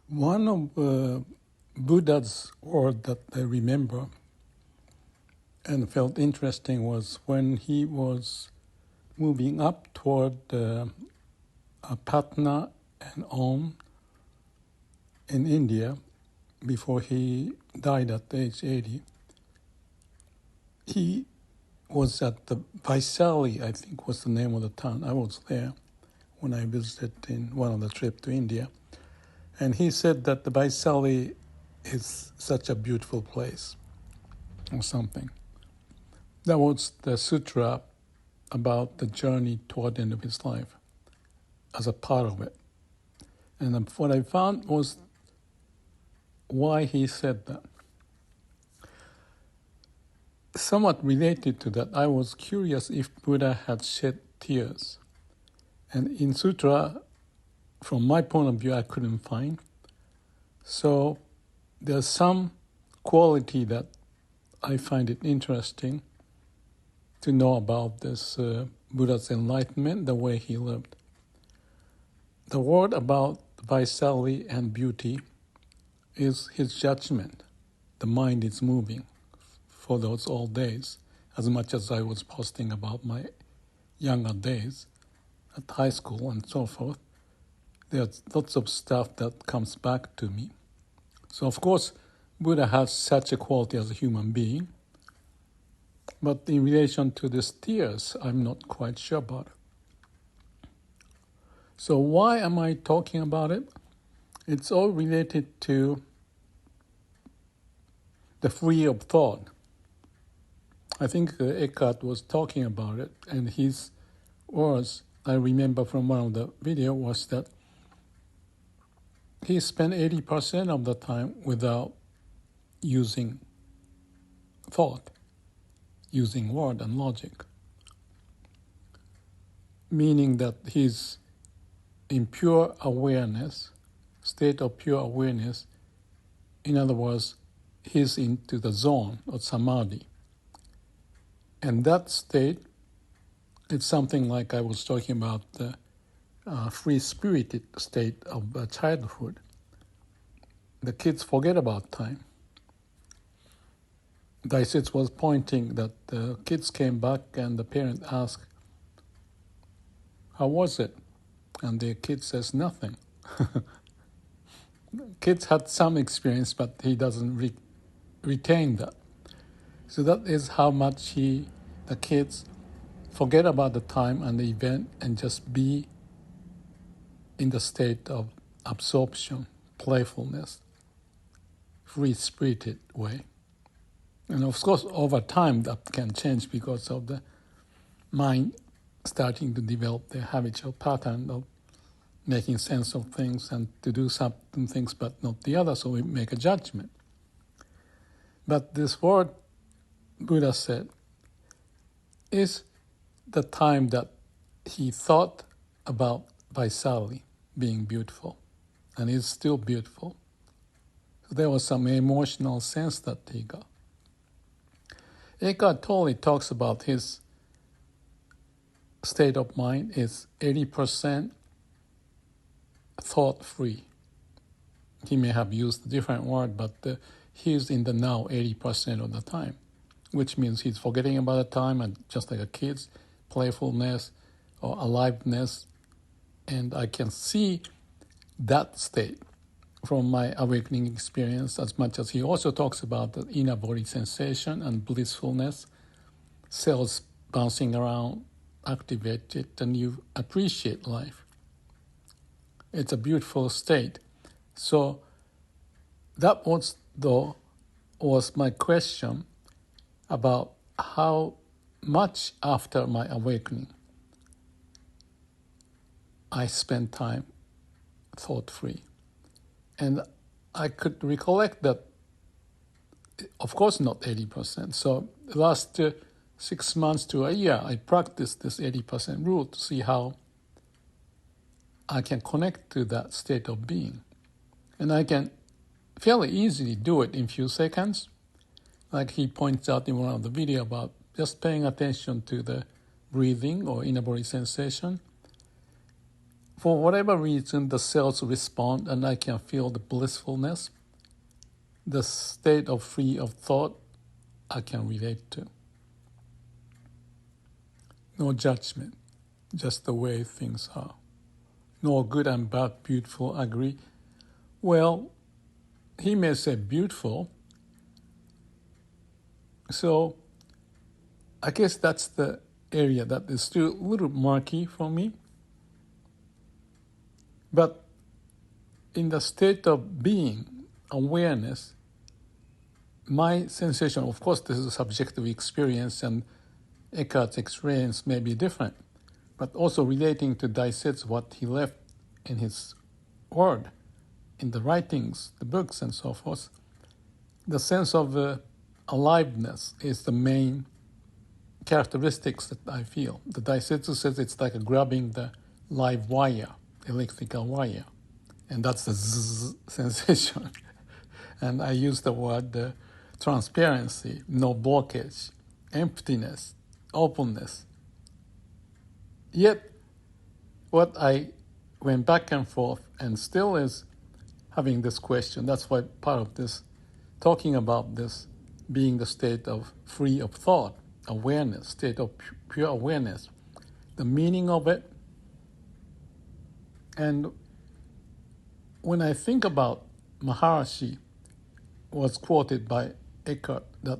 One of Buddha's words that I remember and felt interesting was when he was moving up toward Patna and Om in India before he died at age 80. He was at the Vaishali, I think was the name of the town. I was there when I visited in one of the trips to India. And he said that the Vaishali is such a beautiful place or something. That was the sutra about the journey toward the end of his life as a part of it. And what I found was why he said that. Somewhat related to that, I was curious if Buddha had shed tears. And in sutra, from my point of view, I couldn't find. So there's some quality that I find it interesting to know about this Buddha's enlightenment, the way he lived. The word about Vaishali and beauty is his judgment. The mind is moving for those old days, as much as I was posting about my younger days at high school and so forth. There's lots of stuff that comes back to me. So of course, Buddha has such a quality as a human being, but in relation to these tears, I'm not quite sure about it. So why am I talking about it? It's all related to the free of thought. I think Eckhart was talking about it, and his words, I remember from one of the video, was that he spent 80% of the time without using thought, using word and logic. Meaning that he's in pure awareness, state of pure awareness. In other words, he's into the zone of samadhi. And that state, it's something like I was talking about the free-spirited state of childhood. The kids forget about time. Daisetz was pointing that the kids came back and the parent asked, "How was it?" And the kid says, "Nothing." Kids had some experience, but he doesn't retain that. So that is how much the kids forget about the time and the event and just be in the state of absorption, playfulness, free-spirited way. And of course, over time, that can change because of the mind starting to develop the habitual pattern of making sense of things and to do certain things but not the other, so we make a judgment. But this word, Buddha said, is the time that he thought about Vaishali being beautiful, and it's still beautiful. So there was some emotional sense that he got. Eckhart Tolle talks about his state of mind is 80% thought-free. He may have used a different word, but he's in the now 80% of the time, which means he's forgetting about the time and just like a kid's playfulness or aliveness. And I can see that state from my awakening experience, as much as he also talks about the inner body sensation and blissfulness, cells bouncing around, activated, and you appreciate life. It's a beautiful state. So that was my question about how much after my awakening I spent time thought-free. And I could recollect that, of course, not 80%. So the last 6 months to a year, I practiced this 80% rule to see how I can connect to that state of being. And I can fairly easily do it in a few seconds. Like he points out in one of the video about just paying attention to the breathing or inner body sensation. for whatever reason, the cells respond and I can feel the blissfulness, the state of free of thought I can relate to. No judgment, just the way things are. No good and bad, beautiful, ugly. Well, he may say beautiful. So I guess that's the area that is still a little murky for me. But in the state of being, awareness, my sensation, of course, this is a subjective experience and Eckhart's experience may be different, but also relating to Daisetz, what he left in his word, in the writings, the books and so forth, the sense of aliveness is the main characteristics that I feel. The Daisetsu says it's like grabbing the live wire, electrical wire, and that's the zzz sensation. And I use the word transparency, no blockage, emptiness, openness. Yet, what I went back and forth and still is having this question, that's why part of this, talking about this being the state of free of thought, awareness, state of pure awareness, the meaning of it. And when I think about Maharshi, was quoted by Eckhart, that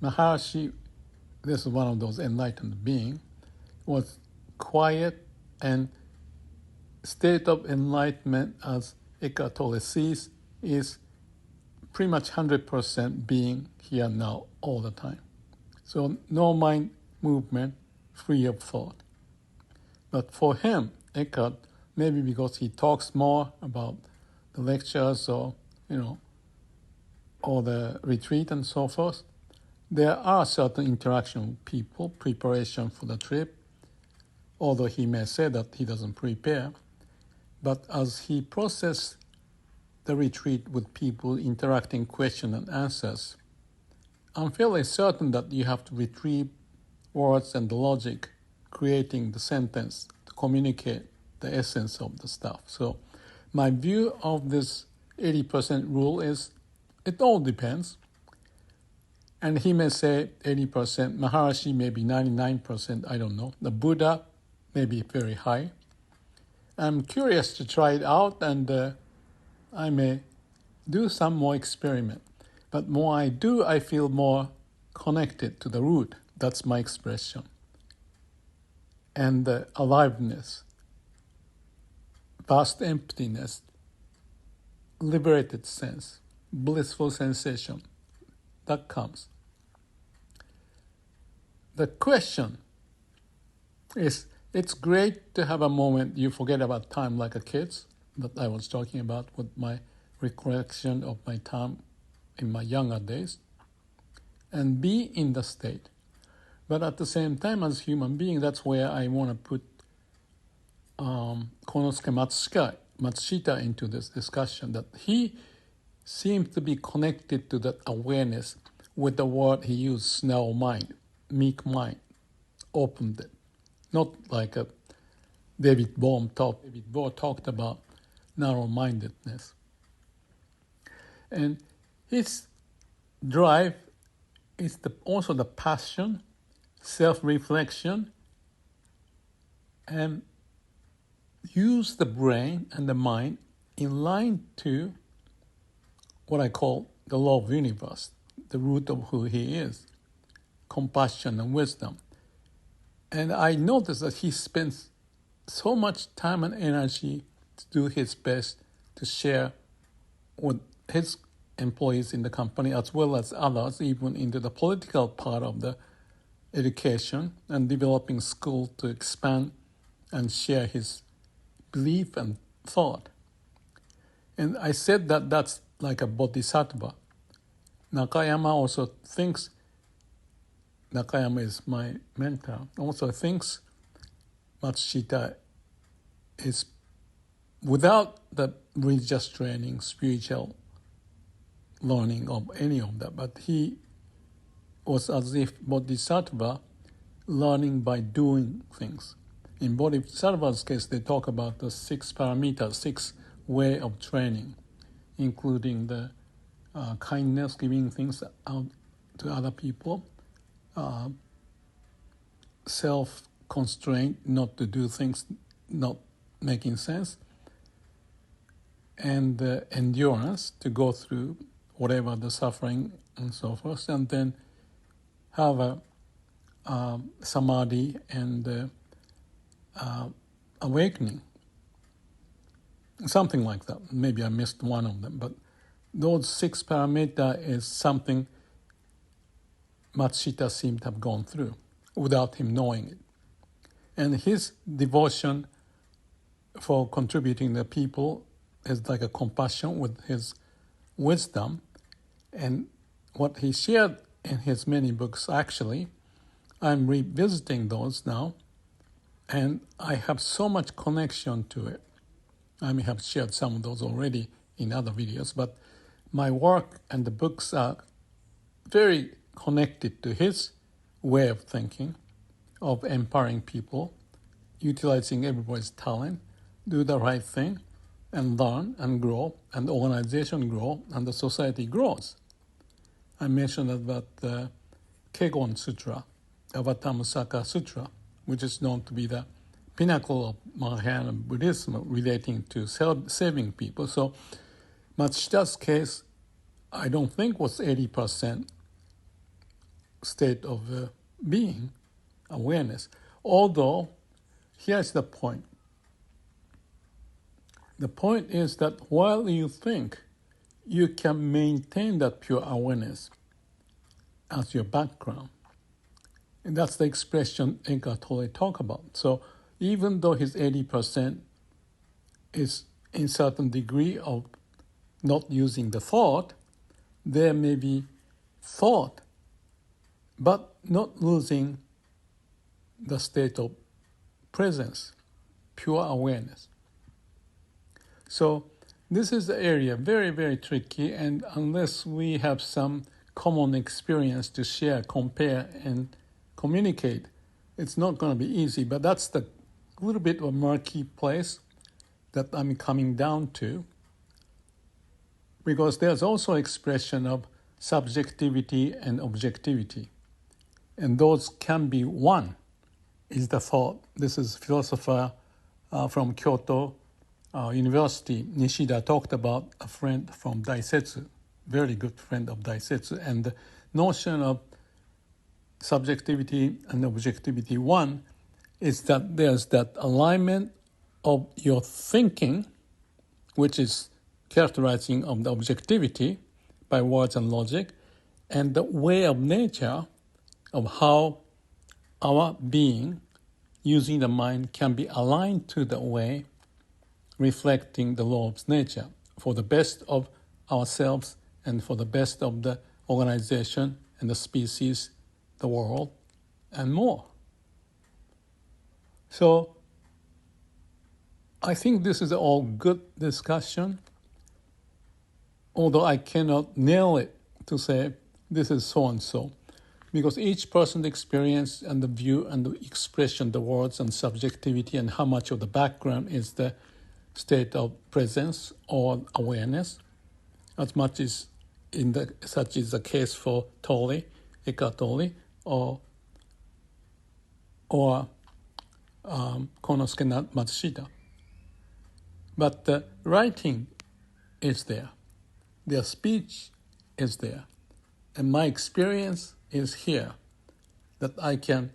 Maharshi, this is one of those enlightened beings, was quiet and state of enlightenment, as Eckhart Tolle sees, is pretty much 100% being here now all the time. So no mind movement, free of thought. But for him, Eckhart, maybe because he talks more about the lectures or, or the retreat and so forth, there are certain interaction with people, preparation for the trip, although he may say that he doesn't prepare. But as he processes the retreat with people interacting question and answers, I'm fairly certain that you have to retrieve words and the logic, creating the sentence to communicate the essence of the stuff. So my view of this 80% rule is it all depends. And he may say 80%, Maharshi may be 99%, I don't know. The Buddha may be very high. I'm curious to try it out and I may do some more experiment. But more I do, I feel more connected to the root. That's my expression. And the aliveness, vast emptiness, liberated sense, blissful sensation, that comes. The question is, it's great to have a moment you forget about time like a kid's, that I was talking about with my recollection of my time in my younger days, and be in the state. But at the same time, as human being, that's where I want to put Konosuke Matsushita into this discussion, that he seems to be connected to that awareness with the word he used, snail mind, meek mind, opened it. Not like a David Bohm talked about narrow-mindedness. And his drive is also the passion, self-reflection, and use the brain and the mind in line to what I call the law of the universe, the root of who he is, compassion and wisdom. And I noticed that he spends so much time and energy to do his best to share with his employees in the company as well as others, even into the political part of the education and developing school to expand and share his belief and thought. And I said that that's like a bodhisattva. Nakayama also thinks, Nakayama is my mentor, also thinks Matsushita is, without the religious training, spiritual learning of any of that, but he was as if bodhisattva learning by doing things. In Bodhisattva's case, they talk about the 6 parameters, 6 way of training, including the kindness, giving things out to other people, self-constraint, not to do things not making sense, and endurance to go through whatever the suffering and so forth, and then have a samadhi and awakening, something like that. Maybe I missed one of them, but those 6 parameters is something Matsushita seemed to have gone through without him knowing it. And his devotion for contributing to people is like a compassion with his wisdom. And what he shared in his many books, actually, I'm revisiting those now, and I have so much connection to it. I may have shared some of those already in other videos, but my work and the books are very connected to his way of thinking, of empowering people, utilizing everybody's talent, do the right thing, and learn and grow, and the organization grow, and the society grows. I mentioned about the Kegon Sutra, Avatamsaka Sutra, which is known to be the pinnacle of Mahayana Buddhism relating to saving people. So Matsushita's case, I don't think was 80% state of being, awareness. Although, here's the point. The point is that while you think you can maintain that pure awareness as your background, and that's the expression Eckhart Tolle talk about. So even though his 80% is in certain degree of not using the thought, there may be thought, but not losing the state of presence, pure awareness. So this is the area, very, very tricky, and unless we have some common experience to share, compare, and communicate, it's not going to be easy. But that's the little bit of a murky place that I'm coming down to, because there's also expression of subjectivity and objectivity, and those can be one, is the thought. This is philosopher from Kyoto University, Nishida, talked about a friend from Daisetz, very good friend of Daisetz, and the notion of subjectivity and objectivity. One is that there's that alignment of your thinking, which is characterizing of the objectivity by words and logic, and the way of nature of how our being, using the mind, can be aligned to the way reflecting the law of nature for the best of ourselves and for the best of the organization and the species, the world, and more. So I think this is all good discussion, although I cannot nail it to say this is so-and-so, because each person's experience and the view and the expression, the words and subjectivity, and how much of the background is the state of presence or awareness, as much as such is the case for Tolle, Eckhart Tolle, or Konosuke Matsushita. But the writing is there, their speech is there, and my experience is here, that I can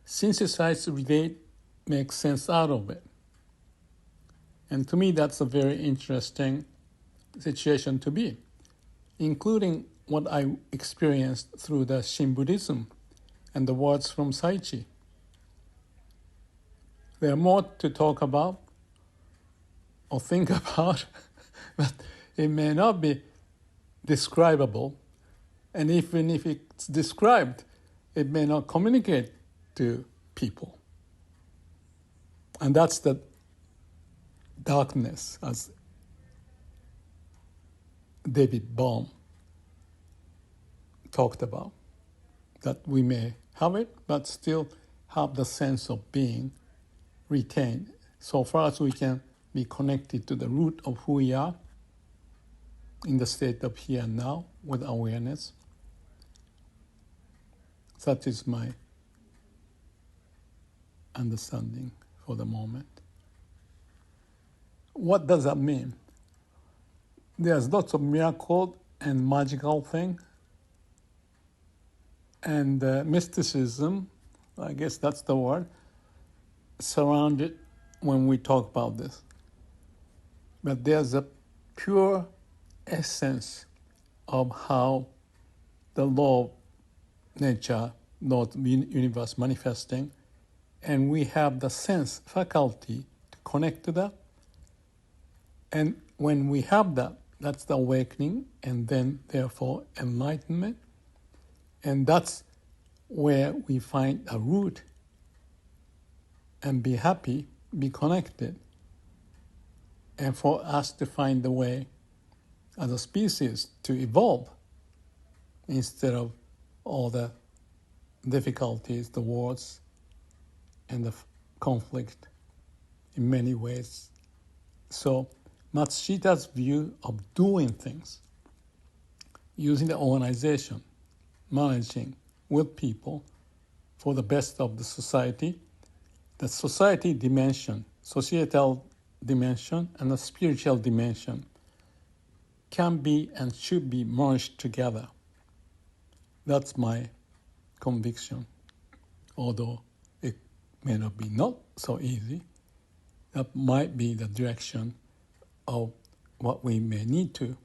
synthesize, relate, make sense out of it. And to me, that's a very interesting situation to be, including what I experienced through the Shin Buddhism and the words from Saichi. There are more to talk about or think about, but it may not be describable. And even if it's described, it may not communicate to people. And that's the darkness, as David Bohm talked about, that we may have it, but still have the sense of being retain. So far as we can be connected to the root of who we are in the state of here and now with awareness. That is my understanding for the moment. What does that mean? There's lots of miracle and magical thing, and mysticism, I guess that's the word, surrounded when we talk about this. But there's a pure essence of how the law of nature, law of the universe manifesting, and we have the sense, faculty to connect to that. And when we have that, that's the awakening, and then therefore enlightenment. And that's where we find a root and be happy, be connected. And for us to find the way as a species to evolve instead of all the difficulties, the wars, and the conflict in many ways. So Matsushita's view of doing things, using the organization, managing with people for the best of the society dimension, societal dimension, and the spiritual dimension can be and should be merged together. That's my conviction. Although it may not be not so easy, that might be the direction of what we may need to,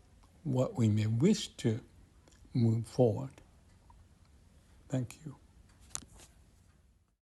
what we may wish to move forward. Thank you.